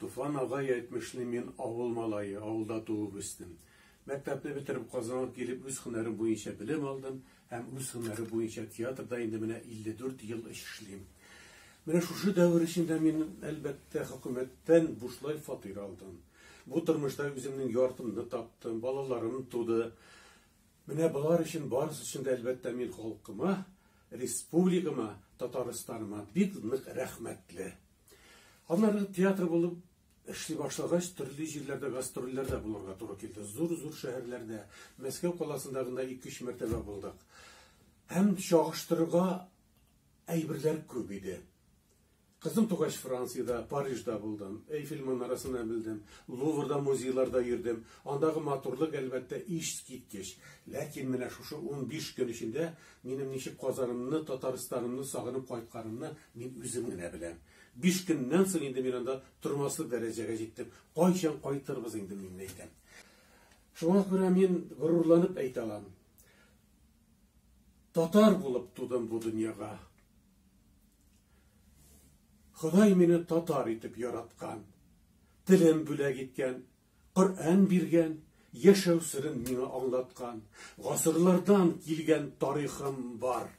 Туфан агай әйтмешли, мин авыл малайы, авылда туып үстем. Мәктәпне бетереп Казанга килеп, үз һөнәрем буенча белем алдым һәм үз һөнәре буенча театрда инде менә 54 ел эшлим. Менә шушы дәвер эчендә мин әлбәттә хөкүмәттән бушлай фатир алдым. Бу тормышта үземнең яртымны таптым, балаларым туды. Менә булар өчен барысы өчен дә әлбәттә мин халкыма, республикама, Татарстаныма бик нык рәхмәтле. Аннары театр булып эшли башлагач, төрле җирләрдә гастрольләрдә булырга туры килде. Зур-зур шәһәрләрдә, Мәскәү каласындагында 2-3 мәртәбә булдык. Һәм чагыштырырга әйберләр күп иде. Кызым тугач Франциядә, Парижда булдым. Эйфел манарасына белдем. Луврда, музейларда йөрдем. Андагы матурлык әлбәттә искиткеч. Ләкин менә шушы 15 көн эчендә минем ничек Казанымны, Татарстанымны сагынып кайтканымны мин үзем генә беләм. 5 көннән соң инде мин анда тормаслык дәрәҗәгә җиттем. Кайчан кайтырбыз инде мин әйтәм. Шуңа күрә мин горурланып әйтә алам. Татар булып тудым бу дөньяга. Ходай мине татар итеп яраткан. Телем бүләк иткән, Коръән биргән, яшәү сырын миңа аңлаткан. Гасырлардан килгән тарихым бар.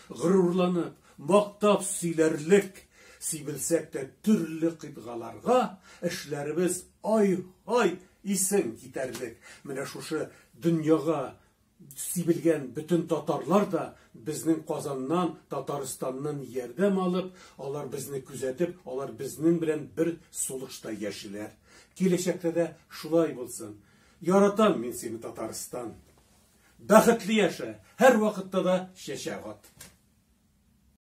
Горурланып, мактап сөйләрлек, сибелсәк тә төрле кыйтгаларга эшләребез ай исең китәрлек. Менә шушы дөньяга сибелгән бөтен татарлар да безнең Казаннан, Татарстаннан ярдәм алып, алар безне күзәтеп, алар безнең белән бер сулышта яшиләр. Киләчәктә дә шулай булсын. Яратам мин сине, Татарстан. Бәхетле яшә, һәр вакытта да чәчәк ат.